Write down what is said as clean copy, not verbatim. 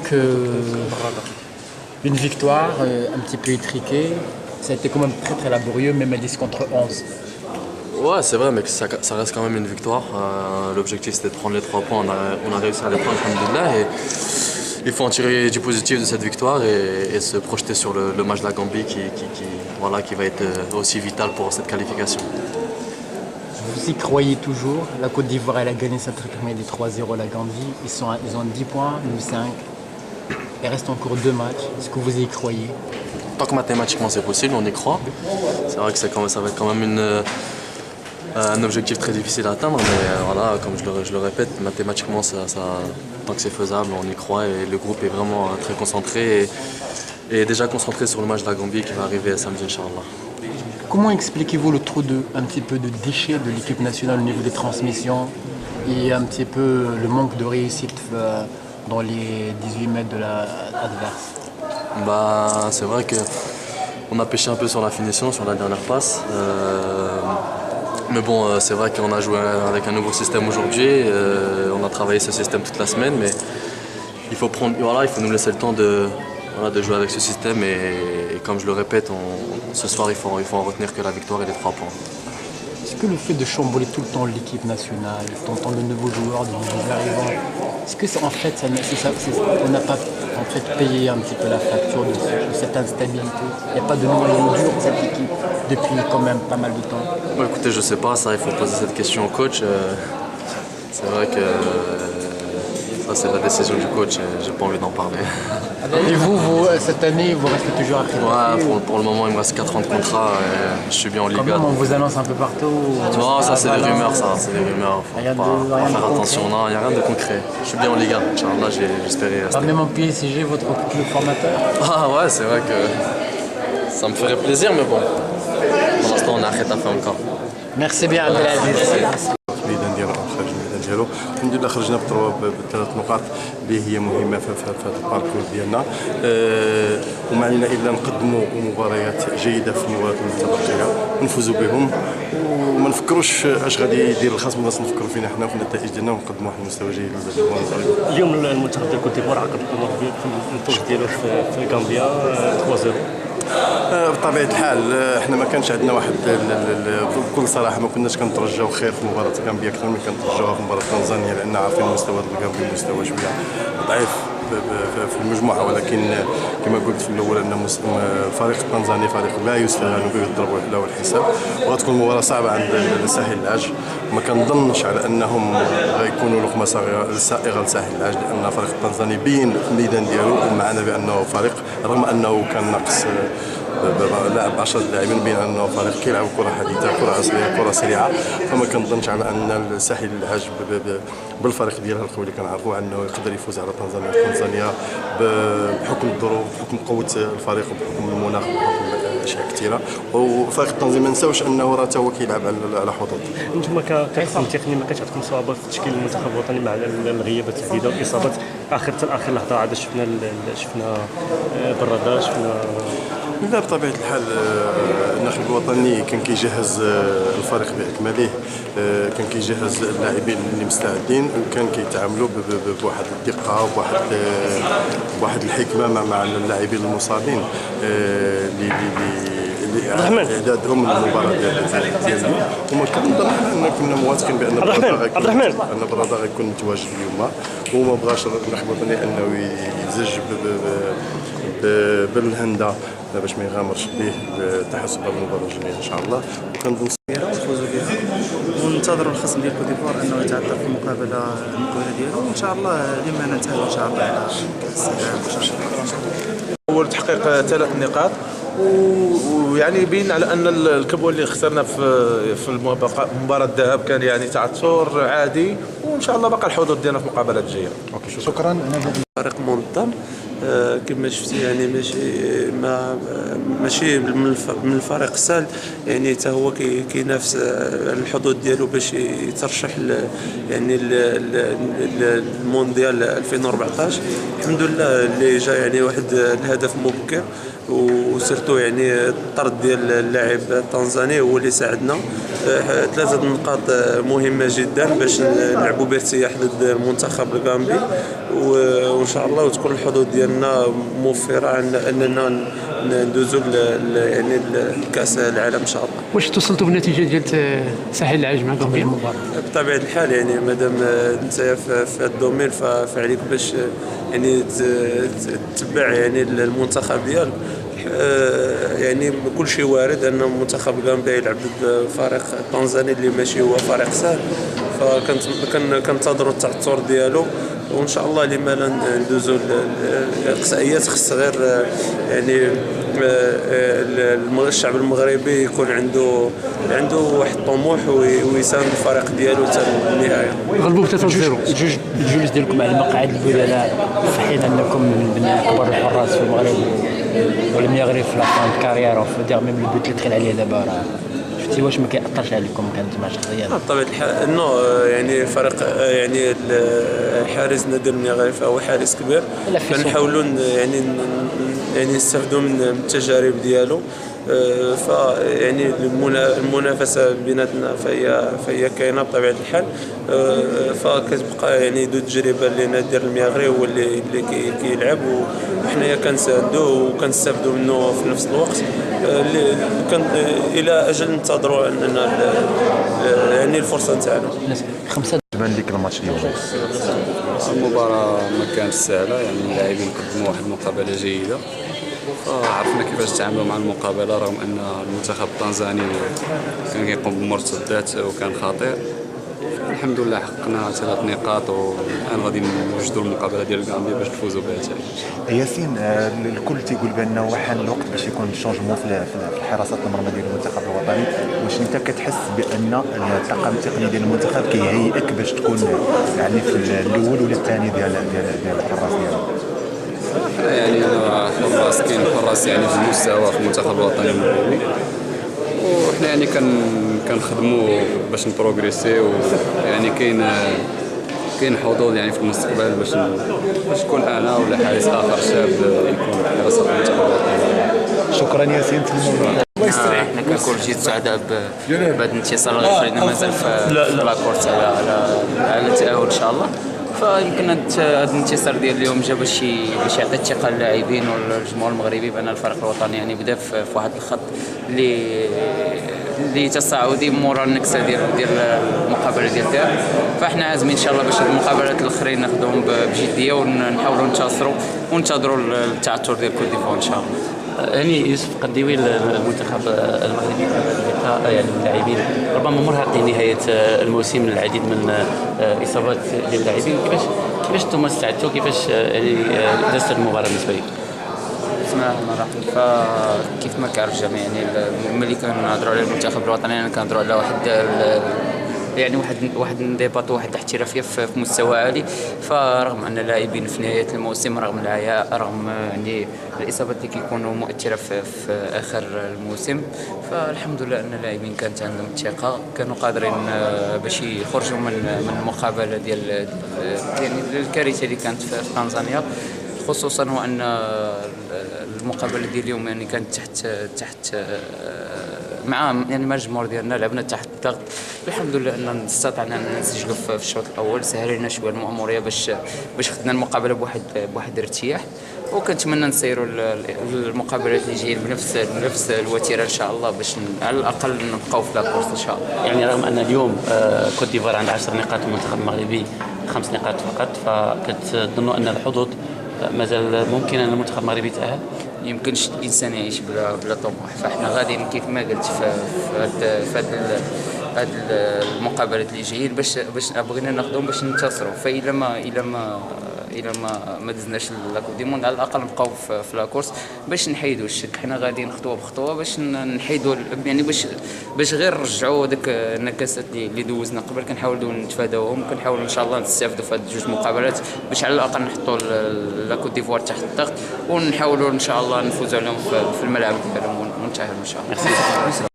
Donc, une victoire un petit peu étriquée. Ça a été quand même très très laborieux, même à 10 contre 11. Ouais, c'est vrai, mais ça reste quand même une victoire. L'objectif c'était de prendre les 3 points. On a réussi à les prendre, alhamdoulilah, et il faut en tirer du positif de cette victoire et se projeter sur le match de la Gambie qui va être aussi vital pour cette qualification. Vous y croyez toujours? La Côte d'Ivoire, elle a gagné sa première des 3-0 à la Gambie. Ils ont 10 points, nous 5. Il reste encore 2 matchs. Est-ce que vous y croyez? Tant que mathématiquement c'est possible, on y croit. C'est vrai que ça va être quand même un objectif très difficile à atteindre, mais voilà, comme je le répète, mathématiquement, tant que c'est faisable, on y croit et le groupe est vraiment très concentré et déjà concentré sur le match de la Gambie qui va arriver samedi, Inch'Allah. Comment expliquez-vous le trop un petit peu de déchets de l'équipe nationale au niveau des transmissions et un petit peu le manque de réussite dans les 18 mètres de l'adverse? C'est vrai qu'on a pêché un peu sur la finition, sur la dernière passe. Mais bon, c'est vrai qu'on a joué avec un nouveau système aujourd'hui. On a travaillé ce système toute la semaine, mais il faut nous laisser le temps de jouer avec ce système. Et comme je le répète, ce soir, il faut en retenir que la victoire et les 3 points. Est-ce que le fait de chambouler tout le temps l'équipe nationale, d'entendre de nouveaux joueurs, de nouveaux arrivants, est-ce que on n'a pas en fait payé un petit peu la facture de cette instabilité? Il n'y a pas de noyau dur de cette équipe depuis quand même pas mal de temps. Écoutez, je sais pas, ça, il faut poser cette question au coach. C'est vrai que ça, c'est la décision du coach et j'ai pas envie d'en parler. Et vous, cette année, vous restez toujours à Créteil? Ouais, pour le moment, il me reste 4 ans de contrat et je suis bien en Liga. Quand même, on vous annonce un peu partout. Non, ça c'est des rumeurs, c'est des rumeurs. Faut pas faire attention, non, il n'y a rien de concret. Je suis bien en Liga, Inch'Allah, j'espérais rester. Même en PSG, votre club formateur? Ah ouais, c'est vrai que ça me ferait plaisir, mais bon, pour l'instant, on a Getafe encore. Merci bien, Abdelaziz. الميدان ديالو او خارج الميدان ديالو الحمد لله خرجنا ب3 نقاط اللي هي مهمه في هذا الباركور ديالنا وما علينا الا نقدموا مباريات جيده في المباريات المتبقيه ونفوزوا بهم وما نفكروش اش غادي يدير الخصم، الناس نفكروا فينا حنا وفي النتائج ديالنا ونقدموا واحد المستوى جيد للجمهور المغربي. اليوم المنتخب ديال كوت ديفوار عقد الامور في الفوز ديالو في غامبيا 3-0. بطبيعه الحال احنا ما كانش عندنا واحد بكل صراحه ما كناش كنترجاو خير في مباراه غامبيا اكثر من كنترجاوها في مباراه تنزانيا، لان عارفين المستوى ديال غامبيا مستوى شويه ضعيف في المجموعه، ولكن كما قلت في الاول ان الفريق التنزاني فريق لا يستهان به يضربوا له الحساب، وغتكون مباراه صعبه عند ساحل العاج. ما كنظنش على انهم غيكونوا لقمه سائغه لساحل العاج، لان الفريق التنزاني بين في الميدان ديالو ومعنا بانه فريق رغم انه كان ناقص لاعب 10 لاعبين، بين انه فريق كيلعب كره حديثه كره عصريه كره سريعه، فما كنظنش على ان الساحل العاج بالفريق ديالها القوي اللي كنعرفوا انه يقدر يفوز على تنزانيا بحكم الظروف بحكم قوه الفريق وبحكم المناخ وبحكم اشياء كثيره. وفريق التنظيم ما نساوش انه راه هو كيلعب على حظوظ. انتم كقسم تقني ما كتعطيكم صعوبه في تشكيل المنتخب الوطني مع الغيابات الجديده والاصابات حتى اخر لحظه عاد شفنا براده شفنا. لا بطبيعه الحال الناخب الوطني كان كيجهز الفريق باكمله، كان كيجهز اللاعبين اللي مستعدين وكان كيتعاملوا بواحد الدقه وبواحد الحكمه مع اللاعبين المصابين اللي اعدادهم للمباراه ديالنا، وما كنظن ان كنا مواثقين بان براده غيكون متواجد اليوم، وما بغاش الناخب الوطني انه يزج بالهنده باش ما يغامرش به التحسب على المباراه الجايه ان شاء الله. وكنظن ونفوزوا بها وننتظروا الخصم ديال كوت ديفوار انه يتعثر في المقابله ديالو، وان شاء الله لما ننتهي ان شاء الله على كاس العالم. اول تحقيق 3 نقاط، ويعني يبين على ان الكبوه اللي خسرنا في مباراه الذهاب كان يعني تعثر عادي، وان شاء الله باقي الحظوظ ديالنا في المقابلات الجايه. شكرا. فريق منظم كما شفتي يعني ماشي من الفريق السهل، يعني حتى هو كينافس الحظوظ ديالو باش يترشح يعني المونديال 2014. الحمد لله اللي جا يعني واحد الهدف مبكر، وسيرتو يعني الطرد ديال اللاعب التنزاني هو اللي ساعدنا. 3 نقاط مهمة جدا باش نلعبوا بارتياح ضد المنتخب الغامبي، وان شاء الله وتكون الحظوظ ديالنا موفرة اننا ندوزو يعني كأس العالم ان شاء الله. واش توصلتوا بالنتيجة ديال ساحل العاج مع غامبيا؟ بطبيعة الحال يعني مادام انت في هذا الدومين فعليك باش يعني تتبع يعني المنتخب ديالك. يعني كل شيء وارد ان منتخب غامبيا يلعب ضد الفريق التنزاني اللي ماشي هو فريق سهل، فكنتظروا التعثر ديالو، وان شاء الله لما لا ندوزو الاقصائيات. خص غير يعني الشعب المغربي يكون عنده واحد الطموح ويساند الفريق ديالو حتى للنهايه. غلبوا ب 3-0. الجلوس ديالكم على المقاعد البدلاء في حين انكم من اكبر الحراس في المغرب ولم يغرف في لافان كارير دير ميم لو بوت اللي دخل عليه دابا، شفتي واش ما كيأثرش عليكم كنتوما شخصيا؟ بطبيعة الحال انه يعني فريق يعني الحارس نادر بن غريفة هو حارس كبير، كنحاولوا يعني نستافدوا من التجارب ديالو. فيعني المنافسه بيناتنا فهي كاينه بطبيعه الحال. فكتبقى يعني دو تجربه اللي نادر المغربي هو اللي كيلعب، وحنايا كنساندوه وكنستافدوا منه في نفس الوقت. الى اجل ننتظروا اننا يعني الفرصه نتاعنا. بان لك الماتش اليوم؟ المباراة ما كانتش سهلة، يعني اللاعبين قدموا واحد المقابلة جيدة، عرفنا كيفاش تعاملوا مع المقابلة رغم أن المنتخب التنزاني كان كيقوم بمرتدات وكان خطير. الحمد لله حققنا 3 نقاط، والآن غادي نوجدوا المقابلة ديال الغامبيا باش نفوزوا بها. ياسين، الكل تيقول بأنه وحان الوقت باش يكون شونجمون في حراسة المرمى ديال المنتخب الوطني. واش انت كتحس بأن الطاقم التقني ديال المنتخب كيهيئك باش تكون يعني في الأول ولا الثاني ديال الحراس ديالو؟ يعني حراس كاين حراس يعني في المستوى في المنتخب الوطني المغربي، وحنا يعني كنخدموا باش نبروغريسي، ويعني كاين حظوظ يعني في المستقبل باش نكون انا ولا حارس اخر شاب يكون حارس المنتخب الوطني. شكرا ياسين. احنا كنكون جد سعداء بهذا الانتصار الغير لان مازال في لاكورت على التاهل ان شاء الله. فيمكن هذا الانتصار ديال اليوم جا باش يعطي الثقه للاعبين والجمهور المغربي بان الفريق الوطني يعني بدا في واحد الخط اللي تصاعدي مورا النكسه ديال المقابله ديال الذهاب. فاحنا عازمين ان شاء الله باش المقابلات الاخرين ناخذهم بجديه ونحاولوا ننتصروا وننتظروا التعثر ديال كوت ديفوار ان شاء الله. يعني يوسف قديوي المنتخب المغربي يعني اللاعبين ربما مرهقين نهايه الموسم، العديد من اصابات ديال اللاعبين. كيفاش نتوما استعدتوا؟ كيفاش يعني دازت المباراه بالنسبه لكم؟ بسم الله الرحمن الرحيم. فكيف ما كيعرف الجميع يعني ملي كنهضروا على المنتخب الوطني انا كنهضروا على واحد الانضباط وواحد الاحترافيه في مستوى عالي. فرغم ان اللاعبين في نهايه الموسم رغم العياء رغم يعني الاصابات اللي كيكونوا مؤثره في اخر الموسم، فالحمد لله ان اللاعبين كانت عندهم الثقه، كانوا قادرين باش يخرجوا من المقابله ديال يعني الكارثه اللي كانت في تنزانيا. خصوصا وان المقابله ديال اليوم يعني كانت تحت مع الجمهور ديالنا لعبنا تحت الضغط. الحمد لله ان استطعنا ان نسجلوا في الشوط الاول، سهل لنا شويه المأموريه باش خدنا المقابله بواحد ارتياح، وكنتمنى نسيروا المقابلات اللي جايين بنفس الوتيره ان شاء الله باش على الاقل نبقاو في لاكورس ان شاء الله. يعني رغم ان اليوم كوت ديفوار عند 10 نقاط والمنتخب المغربي 5 نقاط فقط، فكتظنوا ان الحظوظ مازال ممكن ان المنتخب المغربي يتأهل؟ يمكنش الانسان يعيش بلا طموح، فاحنا غاديين كيف ما قلت في هاد المقابلات اللي جايين باش بغينا ناخذهم باش ننتصروا. فإلا ما الى ما دزناش لاكوب دي موند، على الاقل نبقاو في لاكورس باش نحيدوا الشك. حنا غاديين خطوه بخطوه باش نحيدوا يعني باش غير نرجعوا داك النكسات اللي دوزنا قبل، كنحاولوا نتفاداوهم، كنحاولوا ان شاء الله نستافدوا في هاد جوج مقابلات باش على الاقل نحطوا لاكوب ديفوار تحت الضغط، ونحاولوا ان شاء الله نفوزوا عليهم في الملعب ديالهم ونتاهلوا ان شاء الله.